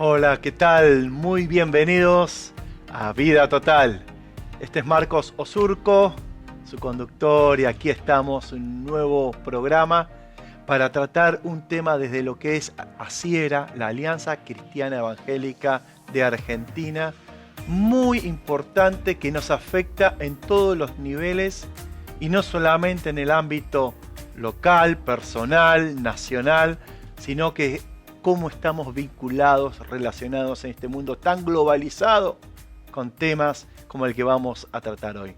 Hola, ¿qué tal? Muy bienvenidos a Vida Total. Este es Marcos Osurco, su conductor, y aquí estamos en un nuevo programa para tratar un tema desde lo que es ACIERA, la Alianza Cristiana Evangélica de Argentina, muy importante que nos afecta en todos los niveles y no solamente en el ámbito local, personal, nacional, sino que cómo estamos vinculados, relacionados en este mundo tan globalizado con temas como el que vamos a tratar hoy.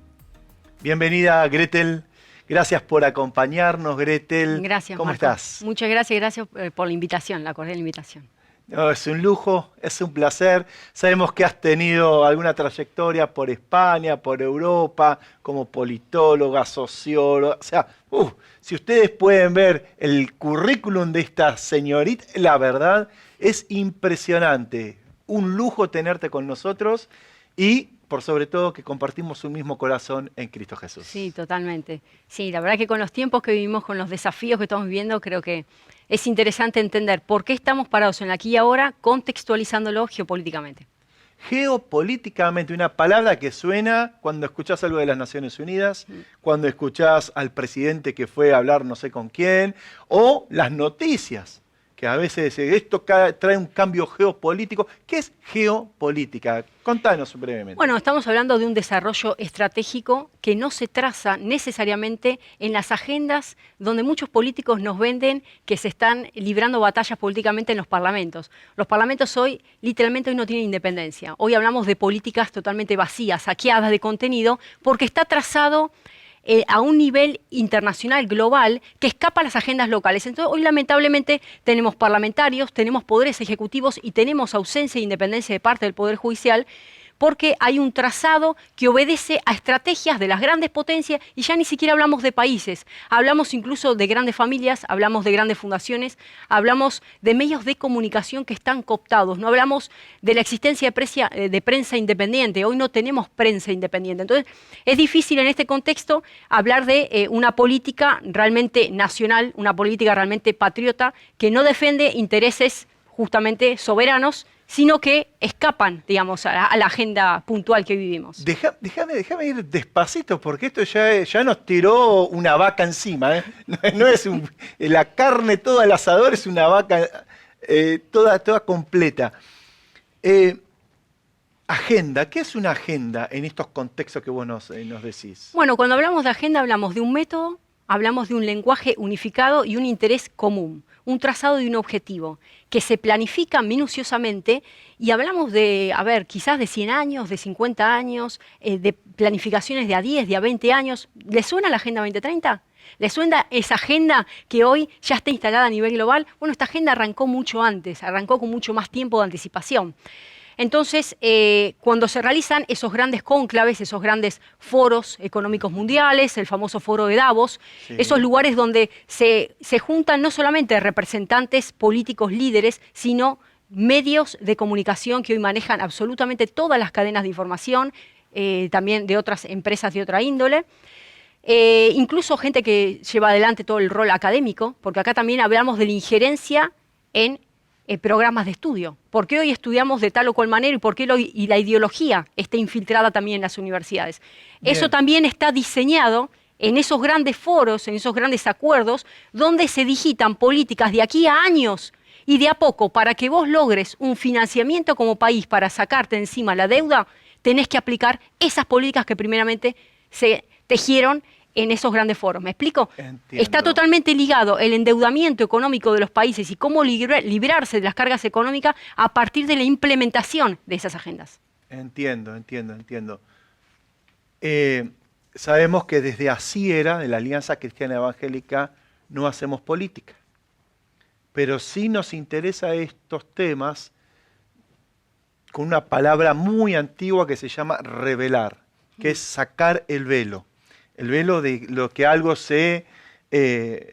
Bienvenida, Gretel. Gracias por acompañarnos, Gretel. Gracias, ¿Cómo Marco. estás? Muchas gracias por la invitación, la cordial invitación. No, es un lujo, es un placer. Sabemos que has tenido alguna trayectoria por España, por Europa, como politóloga, socióloga. O sea, si ustedes pueden ver el currículum de esta señorita, la verdad es impresionante. Un lujo tenerte con nosotros y, por sobre todo, que compartimos un mismo corazón en Cristo Jesús. Sí, totalmente. Sí, la verdad que con los tiempos que vivimos, con los desafíos que estamos viviendo, creo que es interesante entender por qué estamos parados en el aquí y ahora, contextualizándolo geopolíticamente. Geopolíticamente, una palabra que suena cuando escuchás algo de las Naciones Unidas, cuando escuchás al presidente que fue a hablar no sé con quién, o las noticias, que a veces esto trae un cambio geopolítico. ¿Qué es geopolítica? Contanos brevemente. Bueno, estamos hablando de un desarrollo estratégico que no se traza necesariamente en las agendas donde muchos políticos nos venden que se están librando batallas políticamente en los parlamentos. Los parlamentos hoy, literalmente, hoy no tienen independencia. Hoy hablamos de políticas totalmente vacías, saqueadas de contenido, porque está trazado a un nivel internacional, global, que escapa a las agendas locales. Entonces, hoy lamentablemente tenemos parlamentarios, tenemos poderes ejecutivos y tenemos ausencia de independencia de parte del Poder Judicial, porque hay un trazado que obedece a estrategias de las grandes potencias y ya ni siquiera hablamos de países, hablamos incluso de grandes familias, hablamos de grandes fundaciones, hablamos de medios de comunicación que están cooptados, no hablamos de la existencia de prensa independiente. Hoy no tenemos prensa independiente. Entonces es difícil en este contexto hablar de una política realmente nacional, una política realmente patriota que no defiende intereses justamente soberanos, sino que escapan, digamos, a la agenda puntual que vivimos. Déjame ir despacito, porque esto ya nos tiró una vaca encima, ¿eh? No es la carne toda al asador, es una vaca toda completa. Agenda, ¿qué es una agenda en estos contextos que vos nos decís? Bueno, cuando hablamos de agenda hablamos de un método, hablamos de un lenguaje unificado y un interés común, un trazado de un objetivo que se planifica minuciosamente, y hablamos de, quizás de 100 años, de 50 años, de planificaciones de a 10, de a 20 años. ¿Les suena la Agenda 2030? ¿Les suena esa agenda que hoy ya está instalada a nivel global? Bueno, esta agenda arrancó mucho antes, arrancó con mucho más tiempo de anticipación. Entonces, cuando se realizan esos grandes cónclaves, esos grandes foros económicos mundiales, el famoso foro de Davos, sí, esos lugares donde se juntan no solamente representantes políticos líderes, sino medios de comunicación que hoy manejan absolutamente todas las cadenas de información, también de otras empresas de otra índole. Incluso gente que lleva adelante todo el rol académico, porque acá también hablamos de la injerencia en programas de estudio. ¿Por qué hoy estudiamos de tal o cual manera y por qué y la ideología está infiltrada también en las universidades? Bien. Eso también está diseñado en esos grandes foros, en esos grandes acuerdos, donde se digitan políticas de aquí a años y de a poco. Para que vos logres un financiamiento como país para sacarte encima la deuda, tenés que aplicar esas políticas que primeramente se tejieron en esos grandes foros. ¿Me explico? Entiendo. Está totalmente ligado el endeudamiento económico de los países y cómo librarse de las cargas económicas a partir de la implementación de esas agendas. Entiendo. Sabemos que desde ACIERA, de la Alianza Cristiana Evangélica, no hacemos política. Pero sí nos interesa estos temas con una palabra muy antigua que se llama revelar, que es sacar el velo. El velo de lo que algo se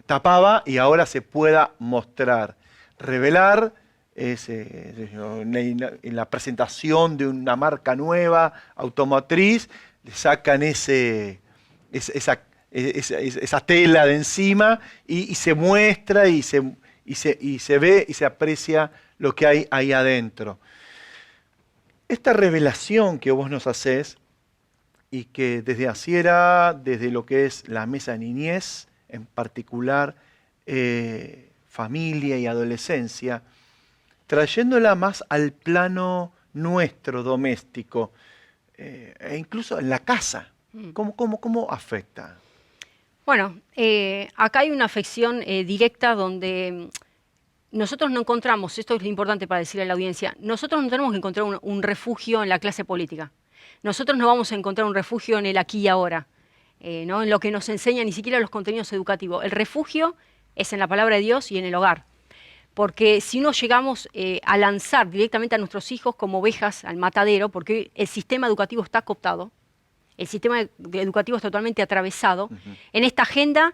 tapaba y ahora se pueda mostrar. Revelar es en la presentación de una marca nueva, automotriz, le sacan esa tela de encima y se muestra y y se ve y se aprecia lo que hay ahí adentro. Esta revelación que vos nos hacés y que desde Asiera, desde lo que es la mesa de niñez, en particular familia y adolescencia, trayéndola más al plano nuestro, doméstico, e incluso en la casa. ¿Cómo afecta? Bueno, acá hay una afección directa donde nosotros no encontramos, esto es lo importante para decirle a la audiencia, nosotros no tenemos que encontrar un refugio en la clase política. Nosotros no vamos a encontrar un refugio en el aquí y ahora, ¿no? En lo que nos enseñan ni siquiera los contenidos educativos. El refugio es en la palabra de Dios y en el hogar. Porque si no llegamos a lanzar directamente a nuestros hijos como ovejas al matadero, porque el sistema educativo está cooptado, el sistema educativo es totalmente atravesado en esta agenda,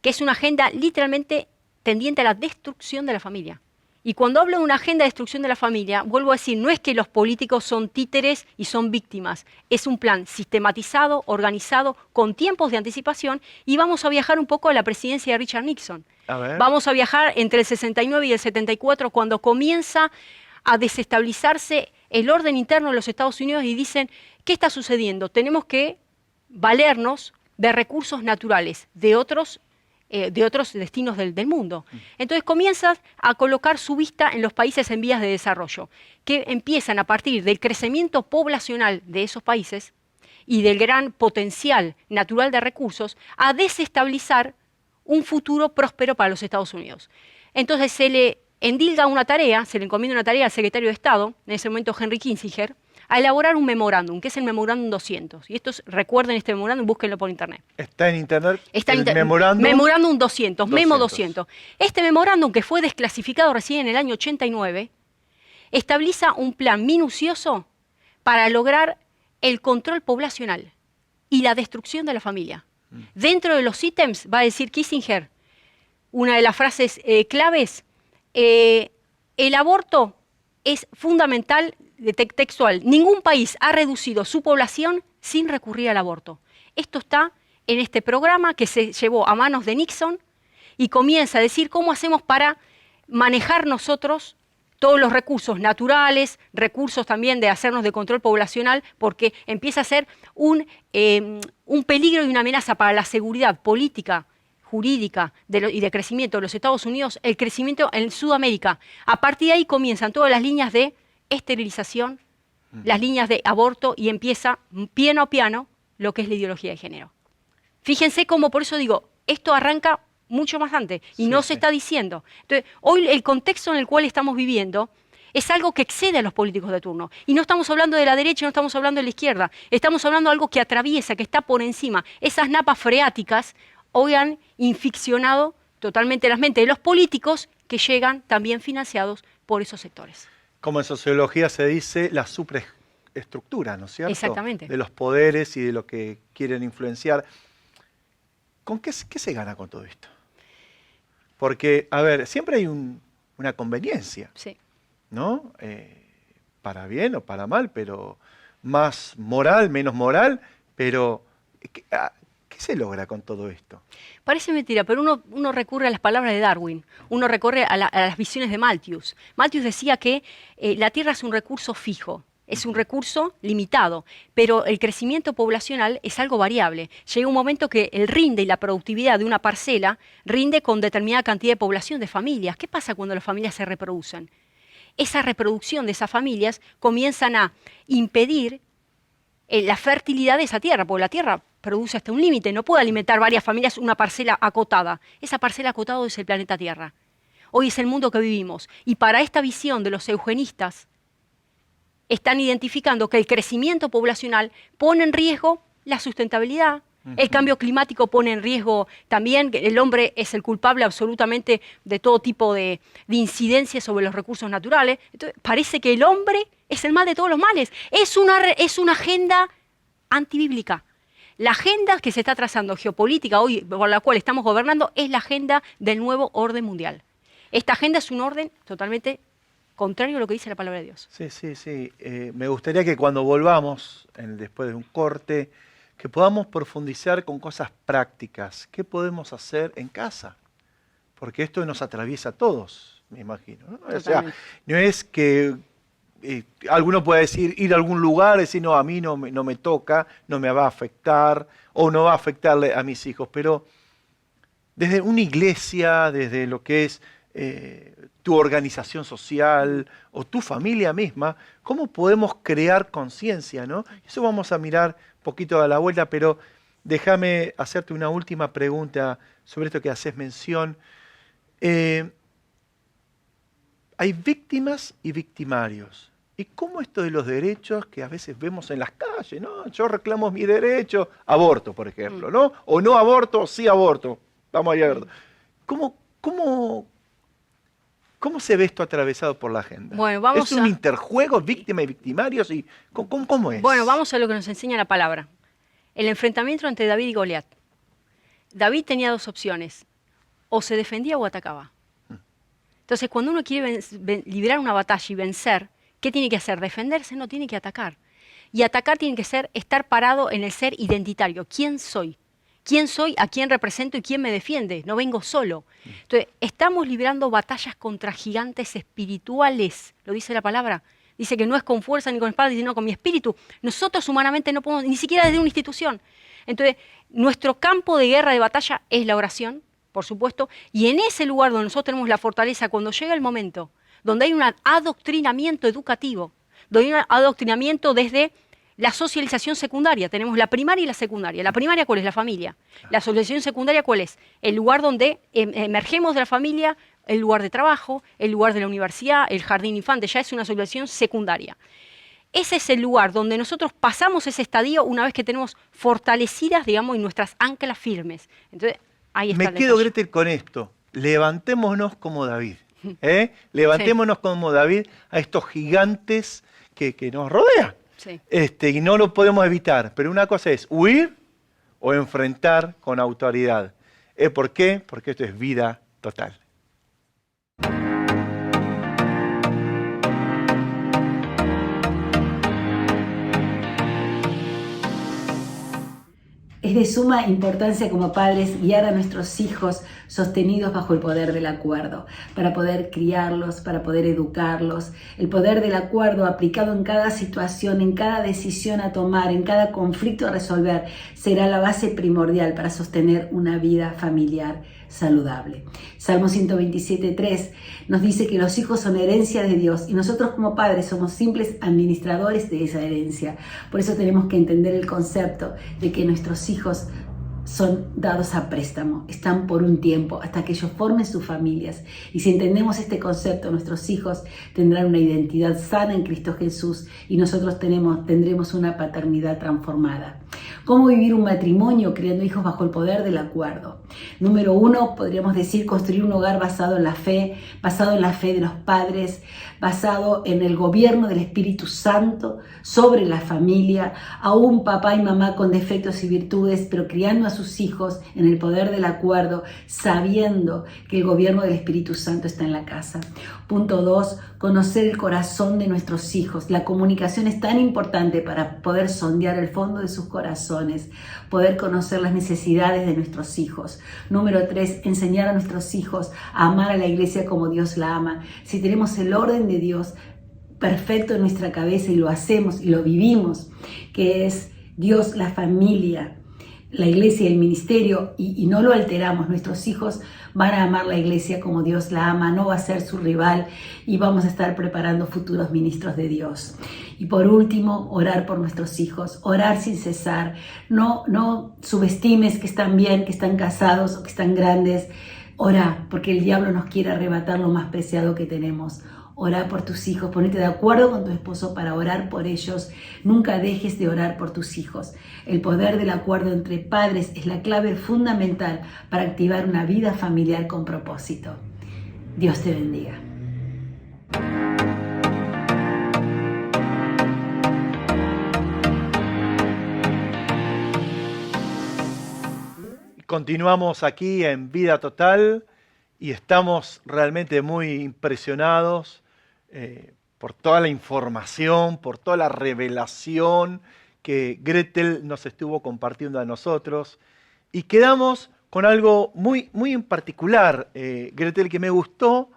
que es una agenda literalmente tendiente a la destrucción de la familia. Y cuando hablo de una agenda de destrucción de la familia, vuelvo a decir, no es que los políticos son títeres y son víctimas, es un plan sistematizado, organizado, con tiempos de anticipación, y vamos a viajar un poco a la presidencia de Richard Nixon. Vamos a viajar entre el 69 y el 74, cuando comienza a desestabilizarse el orden interno de los Estados Unidos y dicen, ¿qué está sucediendo? Tenemos que valernos de recursos naturales de otros destinos del mundo. Entonces comienzas a colocar su vista en los países en vías de desarrollo, que empiezan a partir del crecimiento poblacional de esos países y del gran potencial natural de recursos, a desestabilizar un futuro próspero para los Estados Unidos. Entonces se le endilga una tarea, se le encomienda una tarea al secretario de Estado, en ese momento Henry Kissinger, a elaborar un memorándum, que es el memorándum 200. Y estos, recuerden este memorándum, búsquenlo por internet. Está en internet. Está el memorándum. Memorándum 200, Memo 200. Este memorándum, que fue desclasificado recién en el año 89, establece un plan minucioso para lograr el control poblacional y la destrucción de la familia. Dentro de los ítems, va a decir Kissinger, una de las frases claves, el aborto es fundamental, textual. Ningún país ha reducido su población sin recurrir al aborto. Esto está en este programa que se llevó a manos de Nixon y comienza a decir cómo hacemos para manejar nosotros todos los recursos naturales, recursos también de hacernos de control poblacional, porque empieza a ser un peligro y una amenaza para la seguridad política, jurídica y de crecimiento de los Estados Unidos, el crecimiento en Sudamérica. A partir de ahí comienzan todas las líneas de esterilización, las líneas de aborto, y empieza piano a piano lo que es la ideología de género. Fíjense cómo, por eso digo, esto arranca mucho más antes y no se está diciendo. Entonces, hoy el contexto en el cual estamos viviendo es algo que excede a los políticos de turno. Y no estamos hablando de la derecha, no estamos hablando de la izquierda, estamos hablando de algo que atraviesa, que está por encima. Esas napas freáticas hoy han inficcionado totalmente las mentes de los políticos, que llegan también financiados por esos sectores. Como en sociología se dice, la superestructura, ¿no es cierto? Exactamente. De los poderes y de lo que quieren influenciar. ¿Con qué se gana con todo esto? Porque, a ver, siempre hay una conveniencia, sí, ¿no? Para bien o para mal, pero más moral, menos moral, pero ¿qué se logra con todo esto? Parece mentira, pero uno recurre a las palabras de Darwin, uno recurre a las visiones de Malthus. Malthus decía que la Tierra es un recurso fijo, es un recurso limitado, pero el crecimiento poblacional es algo variable. Llega un momento que el rinde y la productividad de una parcela rinde con determinada cantidad de población de familias. ¿Qué pasa cuando las familias se reproducen? Esa reproducción de esas familias comienzan a impedir la fertilidad de esa tierra, porque la tierra produce hasta un límite, no puede alimentar varias familias una parcela acotada. Esa parcela acotada es el planeta Tierra. Hoy es el mundo que vivimos. Y para esta visión de los eugenistas, están identificando que el crecimiento poblacional pone en riesgo la sustentabilidad. El cambio climático pone en riesgo también, que el hombre es el culpable absolutamente de todo tipo de incidencias sobre los recursos naturales. Entonces, parece que el hombre es el mal de todos los males. Es una agenda antibíblica. La agenda que se está trazando geopolítica hoy, por la cual estamos gobernando, es la agenda del nuevo orden mundial. Esta agenda es un orden totalmente contrario a lo que dice la palabra de Dios. Sí. Me gustaría que cuando volvamos, después de un corte, que podamos profundizar con cosas prácticas. ¿Qué podemos hacer en casa porque esto nos atraviesa a todos, me imagino, ¿no? O sea, Totalmente. no es que alguno puede decir, ir a algún lugar y decir, no, a mí no me toca, no me va a afectar, o no va a afectarle a mis hijos, pero desde una iglesia, desde lo que es tu organización social o tu familia misma, ¿cómo podemos crear conciencia, ¿no? Eso vamos a mirar un poquito a la vuelta, pero déjame hacerte una última pregunta sobre esto que haces mención. Eh, Hay víctimas y victimarios. ¿Y cómo esto de los derechos que a veces vemos en las calles, ¿no? Yo reclamo mi derecho, aborto, por ejemplo, ¿no? O no aborto, sí aborto. Vamos a ver. ¿Cómo se ve esto atravesado por la agenda? Bueno, vamos ¿Es un interjuego, víctima y victimarios? ¿Y cómo es? Bueno, vamos a lo que nos enseña la palabra. El enfrentamiento entre David y Goliat. David tenía dos opciones, o se defendía o atacaba. Entonces, cuando uno quiere librar una batalla y vencer, ¿qué tiene que hacer? Defenderse, no tiene que atacar. Y atacar tiene que ser estar parado en el ser identitario. ¿Quién soy? ¿Quién soy? ¿A quién represento y quién me defiende? No vengo solo. Entonces, estamos librando batallas contra gigantes espirituales, lo dice la palabra. Dice que no es con fuerza ni con espada, sino con mi espíritu. Nosotros humanamente no podemos, ni siquiera desde una institución. Entonces, nuestro campo de guerra, de batalla, es la oración, por supuesto, y en ese lugar donde nosotros tenemos la fortaleza, cuando llega el momento, donde hay un adoctrinamiento educativo, donde hay un adoctrinamiento desde la socialización secundaria, tenemos la primaria y la secundaria. La primaria, ¿cuál es? La familia. La socialización secundaria, ¿cuál es? El lugar donde emergemos de la familia, el lugar de trabajo, el lugar de la universidad, el jardín infante, ya es una socialización secundaria. Ese es el lugar donde nosotros pasamos ese estadio una vez que tenemos fortalecidas, digamos, y nuestras anclas firmes. Entonces, ahí está. Me quedo, Gretel, con esto. Levantémonos como David. Levantémonos como David a estos gigantes que nos rodean. Sí. Y no lo podemos evitar. Pero una cosa es huir o enfrentar con autoridad. ¿Por qué? Porque esto es vida total. Es de suma importancia como padres guiar a nuestros hijos sostenidos bajo el poder del acuerdo, para poder criarlos, para poder educarlos. El poder del acuerdo aplicado en cada situación, en cada decisión a tomar, en cada conflicto a resolver, será la base primordial para sostener una vida familiar saludable. Salmo 127:3 nos dice que los hijos son herencia de Dios y nosotros como padres somos simples administradores de esa herencia. Por eso tenemos que entender el concepto de que nuestros hijos son dados a préstamo, están por un tiempo hasta que ellos formen sus familias. Y si entendemos este concepto, nuestros hijos tendrán una identidad sana en Cristo Jesús y nosotros tendremos una paternidad transformada. ¿Cómo vivir un matrimonio criando hijos bajo el poder del acuerdo? Número 1, podríamos decir construir un hogar basado en la fe de los padres, basado en el gobierno del Espíritu Santo sobre la familia, aún papá y mamá con defectos y virtudes, pero criando a sus hijos en el poder del acuerdo, sabiendo que el gobierno del Espíritu Santo está en la casa. Punto 2, conocer el corazón de nuestros hijos. La comunicación es tan importante para poder sondear el fondo de sus corazones, poder conocer las necesidades de nuestros hijos. Número 3, enseñar a nuestros hijos a amar a la iglesia como Dios la ama. Si tenemos el orden de Dios perfecto en nuestra cabeza y lo hacemos y lo vivimos, que es Dios, la familia, la iglesia y el ministerio, y no lo alteramos, nuestros hijos van a amar la iglesia como Dios la ama, no va a ser su rival y vamos a estar preparando futuros ministros de Dios. Y por último, orar por nuestros hijos, orar sin cesar. No subestimes que están bien, que están casados o que están grandes. Ora, porque el diablo nos quiere arrebatar lo más preciado que tenemos. Ora por tus hijos, ponete de acuerdo con tu esposo para orar por ellos. Nunca dejes de orar por tus hijos. El poder del acuerdo entre padres es la clave fundamental para activar una vida familiar con propósito. Dios te bendiga. Continuamos aquí en Vida Total y estamos realmente muy impresionados por toda la información, por toda la revelación que Gretel nos estuvo compartiendo a nosotros. Y quedamos con algo muy, muy en particular, Gretel, que me gustó,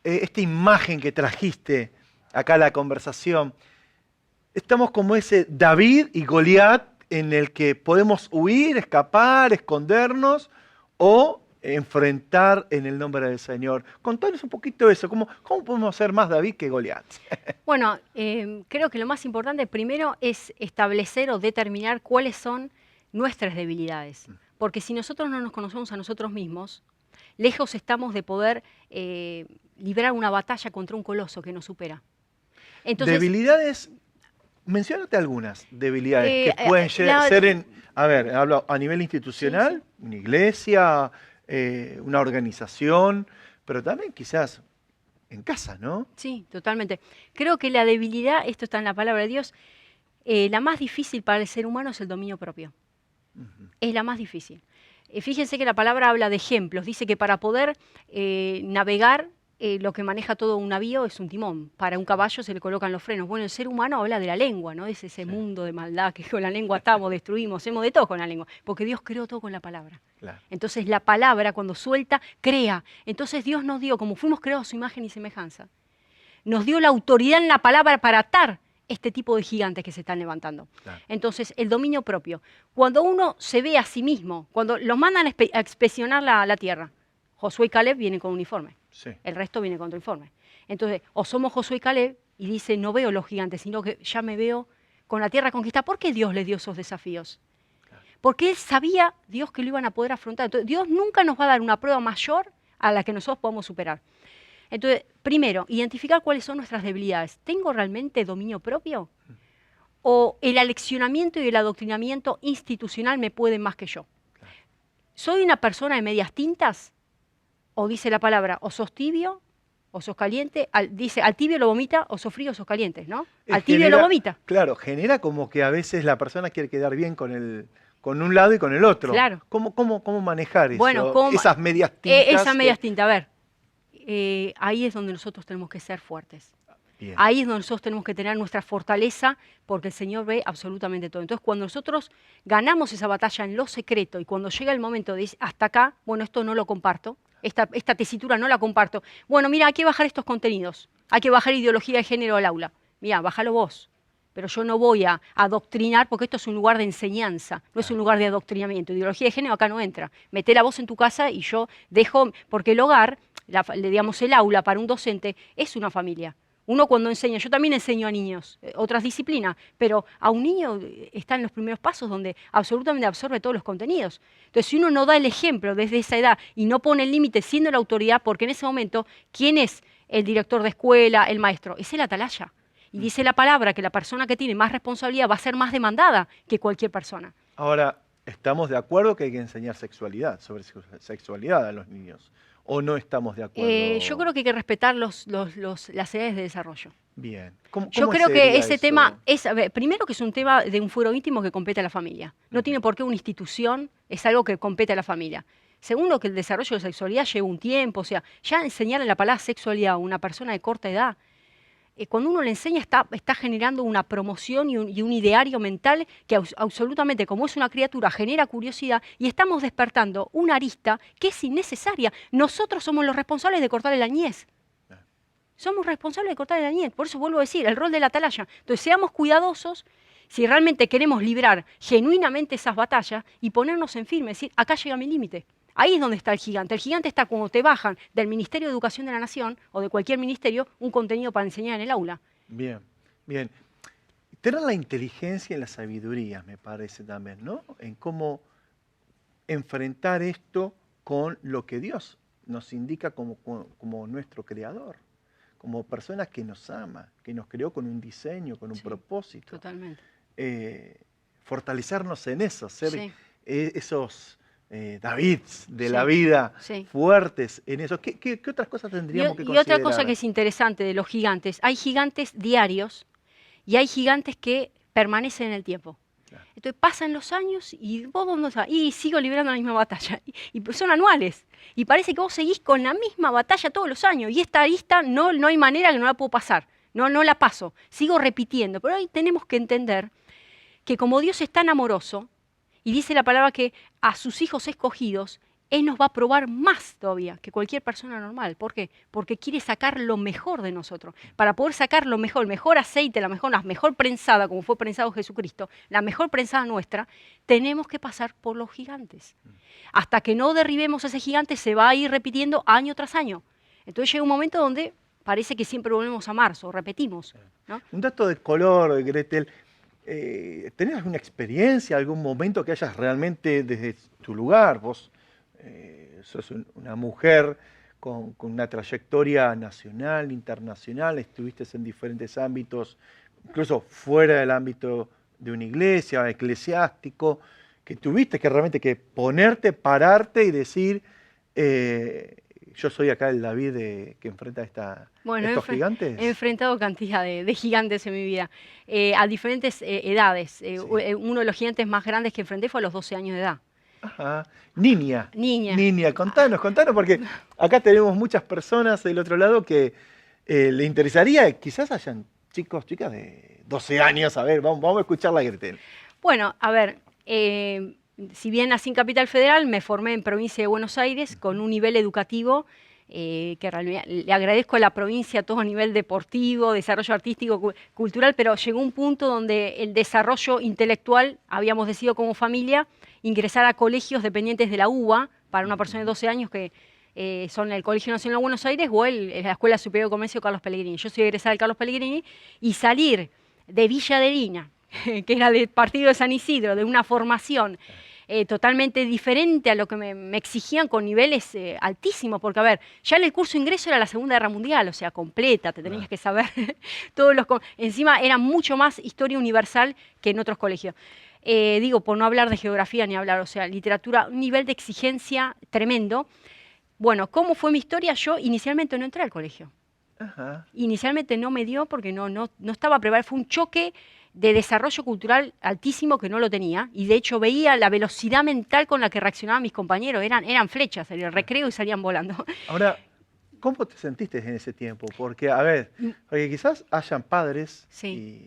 esta imagen que trajiste acá a la conversación. Estamos como ese David y Goliat en el que podemos huir, escapar, escondernos o enfrentar en el nombre del Señor. Contanos un poquito eso, ¿cómo podemos ser más David que Goliat? Bueno, creo que lo más importante primero es establecer o determinar cuáles son nuestras debilidades. Porque si nosotros no nos conocemos a nosotros mismos, lejos estamos de poder librar una batalla contra un coloso que nos supera. Entonces, Debilidades, menciónate algunas debilidades que pueden ser hablo a nivel institucional, Sí, sí. una iglesia, una organización, pero también quizás en casa, ¿no? Sí, totalmente. Creo que la debilidad, esto está en la palabra de Dios, la más difícil para el ser humano es el dominio propio. Es la más difícil. Fíjense que la palabra habla de ejemplos. Dice que para poder navegar, lo que maneja todo un navío es un timón. Para un caballo se le colocan los frenos. Bueno, el ser humano habla de la lengua, ¿no? Es ese mundo de maldad que con la lengua atamos, destruimos, hacemos de todo con la lengua. Porque Dios creó todo con la palabra. Claro. Entonces la palabra, cuando suelta, crea. Entonces Dios nos dio, como fuimos creados a su imagen y semejanza, nos dio la autoridad en la palabra para atar este tipo de gigantes que se están levantando. Claro. Entonces, el dominio propio. Cuando uno se ve a sí mismo, cuando los mandan a inspeccionar la tierra, Josué y Caleb vienen con uniforme, Sí. el resto viene con uniforme. Entonces, o somos Josué y Caleb y dice, no veo los gigantes, sino que ya me veo con la tierra conquistada. ¿Por qué Dios les dio esos desafíos? Porque Él sabía, Dios, que lo iban a poder afrontar. Entonces, Dios nunca nos va a dar una prueba mayor a la que nosotros podamos superar. Entonces, primero, identificar cuáles son nuestras debilidades. ¿Tengo realmente dominio propio? ¿O el aleccionamiento y el adoctrinamiento institucional me pueden más que yo? ¿Soy una persona de medias tintas? ¿O dice la palabra, o sos tibio, o sos caliente? Dice, al tibio lo vomita, o sos frío, o sos caliente, ¿no? Al tibio lo vomita. Claro, genera como que a veces la persona quiere quedar bien con un lado y con el otro. Claro. ¿Cómo manejar eso? Bueno, Esas medias tintas. Esas medias tintas, a ver. Ahí es donde nosotros tenemos que ser fuertes. Bien. Ahí es donde nosotros tenemos que tener nuestra fortaleza, porque el Señor ve absolutamente todo. Entonces, cuando nosotros ganamos esa batalla en lo secreto y cuando llega el momento de decir, hasta acá, bueno, esto no lo comparto, esta tesitura no la comparto. Bueno, mira, hay que bajar estos contenidos, hay que bajar ideología de género al aula. Mira, bájalo vos, pero yo no voy a adoctrinar porque esto es un lugar de enseñanza, no es un lugar de adoctrinamiento. Ideología de género acá no entra. Meté la voz en tu casa y yo dejo, porque el hogar, digamos el aula para un docente es una familia. Uno cuando enseña, yo también enseño a niños, otras disciplinas, pero a un niño está en los primeros pasos donde absolutamente absorbe todos los contenidos. Entonces, si uno no da el ejemplo desde esa edad y no pone el límite siendo la autoridad, porque en ese momento, ¿quién es el director de escuela, el maestro? Es el atalaya. Y dice la palabra que la persona que tiene más responsabilidad va a ser más demandada que cualquier persona. Ahora, ¿estamos de acuerdo que hay que enseñar sobre sexualidad a los niños? ¿O no estamos de acuerdo? Yo creo que hay que respetar las edades de desarrollo. Bien. Yo creo que ese tema es, a ver, primero que es un tema de un fuero íntimo que compete a la familia. No tiene por qué una institución, es algo que compete a la familia. Segundo, que el desarrollo de la sexualidad lleva un tiempo, o sea, ya enseñarle la palabra sexualidad a una persona de corta edad, cuando uno le enseña está generando una promoción y un ideario mental que absolutamente, como es una criatura, genera curiosidad y estamos despertando una arista que es innecesaria. Nosotros somos los responsables de cortarle la niñez. Somos responsables de cortarle la niñez. Por eso vuelvo a decir, el rol de la atalaya. Entonces, seamos cuidadosos si realmente queremos librar genuinamente esas batallas y ponernos en firme, decir, acá llega mi límite. Ahí es donde está el gigante. El gigante está cuando te bajan del Ministerio de Educación de la Nación o de cualquier ministerio un contenido para enseñar en el aula. Bien, bien. Tener la inteligencia y la sabiduría, me parece también, ¿no? En cómo enfrentar esto con lo que Dios nos indica como nuestro creador, como personas que nos ama, que nos creó con un diseño, con un propósito. Totalmente. Fortalecernos en eso, ser esos Davids de la vida, fuertes en eso. ¿Qué otras cosas tendríamos que considerar? Y otra cosa que es interesante de los gigantes, hay gigantes diarios y hay gigantes que permanecen en el tiempo. Claro. Entonces pasan los años y vos y sigo librando la misma batalla. Y son anuales. Y parece que vos seguís con la misma batalla todos los años. Y esta arista no hay manera que no la puedo pasar. No la paso. Sigo repitiendo. Pero hoy tenemos que entender que como Dios es tan amoroso, y dice la palabra que a sus hijos escogidos, Él nos va a probar más todavía que cualquier persona normal. ¿Por qué? Porque quiere sacar lo mejor de nosotros. Para poder sacar lo mejor, el mejor aceite, la mejor prensada, como fue prensado Jesucristo, la mejor prensada nuestra, tenemos que pasar por los gigantes. Hasta que no derribemos ese gigante, se va a ir repitiendo año tras año. Entonces llega un momento donde parece que siempre volvemos a marzo, repetimos, ¿no? Un dato de color, Gretel. ¿Tenés alguna experiencia, algún momento que hayas realmente desde tu lugar? Vos sos una mujer con una trayectoria nacional, internacional, estuviste en diferentes ámbitos, incluso fuera del ámbito de una iglesia, eclesiástico, que tuviste que realmente que ponerte, pararte y decir, yo soy acá el David que enfrenta estos gigantes. He enfrentado cantidad de gigantes en mi vida, a diferentes edades. Sí. Uno de los gigantes más grandes que enfrenté fue a los 12 años de edad. Ajá. Niña. Niña. Contanos, porque acá tenemos muchas personas del otro lado que le interesaría, quizás hayan chicos, chicas de 12 años, a ver, vamos a escuchar la Gretel. Bueno, a ver, si bien nací en Capital Federal, me formé en provincia de Buenos Aires con un nivel educativo que realmente le agradezco a la provincia a todo nivel deportivo, desarrollo artístico, cultural, pero llegó un punto donde el desarrollo intelectual, habíamos decidido como familia ingresar a colegios dependientes de la UBA para una persona de 12 años que son el Colegio Nacional de Buenos Aires o la Escuela Superior de Comercio Carlos Pellegrini. Yo soy egresada del Carlos Pellegrini y salir de Villa de Lina, que era del partido de San Isidro, de una formación totalmente diferente a lo que me exigían con niveles altísimos, porque a ver, ya en el curso de ingreso era la Segunda Guerra Mundial, o sea, completa, te tenías que saber todos los... Encima era mucho más historia universal que en otros colegios. Digo, por no hablar de geografía ni hablar, o sea, literatura, un nivel de exigencia tremendo. Bueno, ¿cómo fue mi historia? Yo inicialmente no entré al colegio. Ajá. Inicialmente no me dio porque no estaba preparada, fue un choque de desarrollo cultural altísimo que no lo tenía, y de hecho veía la velocidad mental con la que reaccionaban mis compañeros, eran flechas, en el recreo y salían volando. Ahora, ¿cómo te sentiste en ese tiempo? Porque, a ver, porque quizás hayan padres y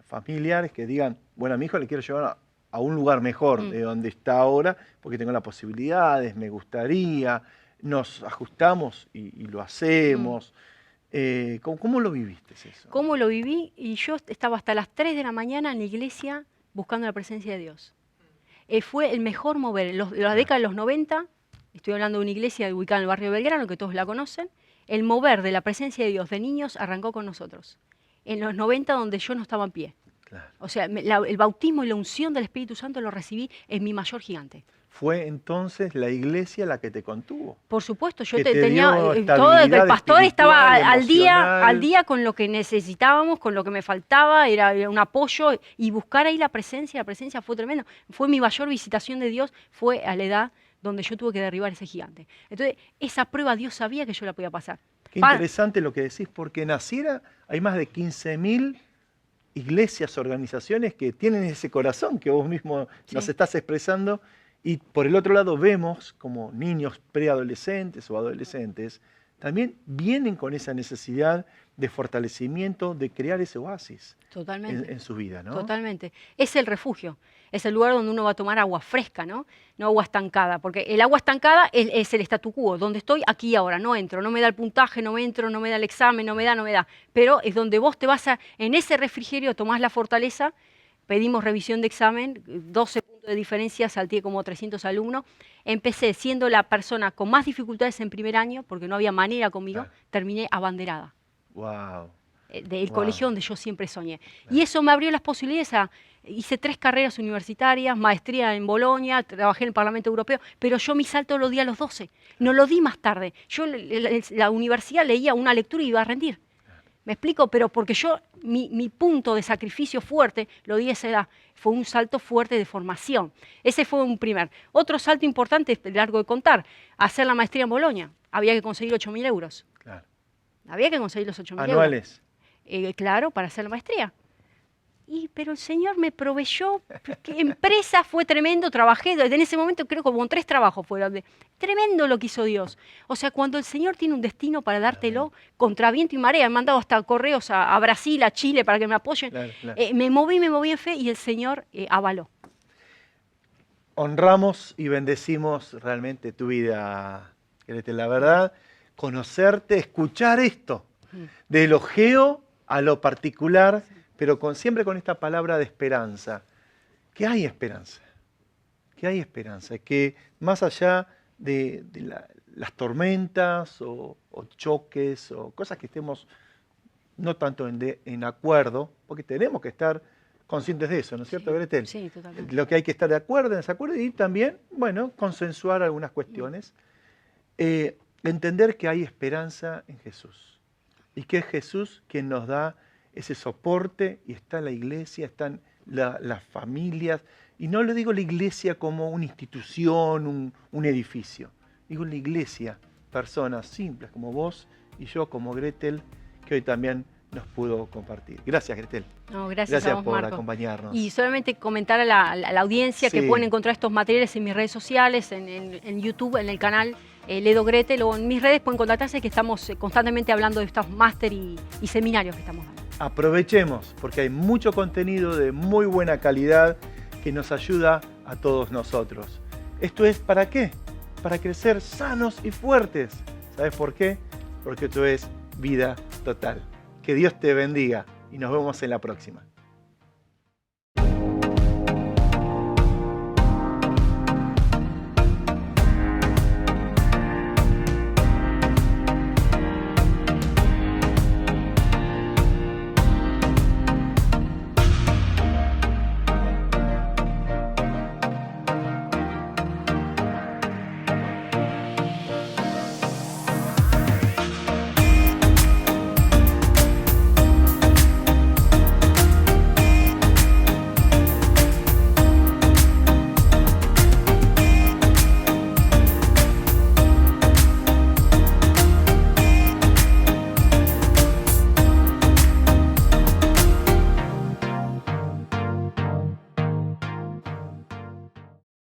familiares que digan, bueno, a mi hijo le quiero llevar a un lugar mejor de donde está ahora, porque tengo las posibilidades, me gustaría, nos ajustamos y lo hacemos. ¿Cómo lo viviste eso? ¿Cómo lo viví? Y yo estaba hasta las 3 de la mañana en la iglesia buscando la presencia de Dios. Fue el mejor mover. La década de los 90, estoy hablando de una iglesia ubicada en el barrio de Belgrano, que todos la conocen, el mover de la presencia de Dios de niños arrancó con nosotros. En los 90, donde yo no estaba en pie. Claro. O sea, el bautismo y la unción del Espíritu Santo lo recibí en mi mayor gigante. Fue entonces la iglesia la que te contuvo. Por supuesto, yo tenía todo, el pastor estaba al día con lo que necesitábamos, con lo que me faltaba, era un apoyo, y buscar ahí la presencia fue tremendo. Fue mi mayor visitación de Dios, fue a la edad donde yo tuve que derribar ese gigante. Entonces, esa prueba Dios sabía que yo la podía pasar. Qué interesante lo que decís, porque en Naciera hay más de 15.000 iglesias, organizaciones que tienen ese corazón que vos mismo nos estás expresando. Y por el otro lado vemos como niños preadolescentes o adolescentes también vienen con esa necesidad de fortalecimiento, de crear ese oasis en su vida, ¿no? Totalmente. Es el refugio, es el lugar donde uno va a tomar agua fresca, ¿no? No agua estancada, porque el agua estancada es el statu quo, donde estoy aquí y ahora, no entro, no me da el puntaje, no me entro, no me da el examen, no me da, pero es donde vos te vas en ese refrigerio tomás la fortaleza. Pedimos revisión de examen, 12 puntos de diferencia, salté como 300 alumnos. Empecé siendo la persona con más dificultades en primer año, porque no había manera conmigo, terminé abanderada. Wow. Del colegio donde yo siempre soñé. Y eso me abrió las posibilidades hice 3 carreras universitarias, maestría en Bolonia, trabajé en el Parlamento Europeo, pero yo mi salto lo di a los 12, no lo di más tarde. Yo la universidad leía una lectura y iba a rendir. ¿Me explico? Pero porque yo, mi punto de sacrificio fuerte, lo di a esa edad, fue un salto fuerte de formación. Ese fue un primer. Otro salto importante, largo de contar, hacer la maestría en Bolonia. Había que conseguir 8.000 euros. Claro. Había que conseguir los 8.000 euros. ¿Anuales? Claro, para hacer la maestría. Pero el Señor me proveyó, ¿qué empresa? Fue tremendo, trabajé, en ese momento creo que como 3 trabajos fueron. Tremendo lo que hizo Dios. O sea, cuando el Señor tiene un destino para dártelo, contra viento y marea, he mandado hasta correos a Brasil, a Chile, para que me apoyen. Claro. Me moví en fe y el Señor avaló. honramos y bendecimos realmente tu vida, Gretel. La verdad, conocerte, escuchar esto, de elogio a lo particular, pero siempre con esta palabra de esperanza. Que hay esperanza, que hay esperanza, que más allá de las tormentas o choques o cosas que estemos no tanto en acuerdo, porque tenemos que estar conscientes de eso, ¿no es cierto, Gretel? Sí, totalmente. Lo que hay que estar de acuerdo, en desacuerdo, y también, bueno, consensuar algunas cuestiones. Entender que hay esperanza en Jesús y que es Jesús quien nos da ese soporte, y está la iglesia, están las familias, y no le digo la iglesia como una institución, un edificio, digo la iglesia, personas simples como vos y yo, como Gretel, que hoy también nos pudo compartir. Gracias, Gretel. No, gracias a vos, por Marco. acompañarnos. Y solamente comentar a la audiencia que Sí. pueden encontrar estos materiales en mis redes sociales, en YouTube, en el canal Ledo Gretel, o en mis redes pueden contactarse, que estamos constantemente hablando de estos máster y seminarios que estamos dando. Aprovechemos, porque hay mucho contenido de muy buena calidad que nos ayuda a todos nosotros. ¿Esto es para qué? Para crecer sanos y fuertes. ¿Sabes por qué? Porque esto es Vida Total. Que Dios te bendiga y nos vemos en la próxima.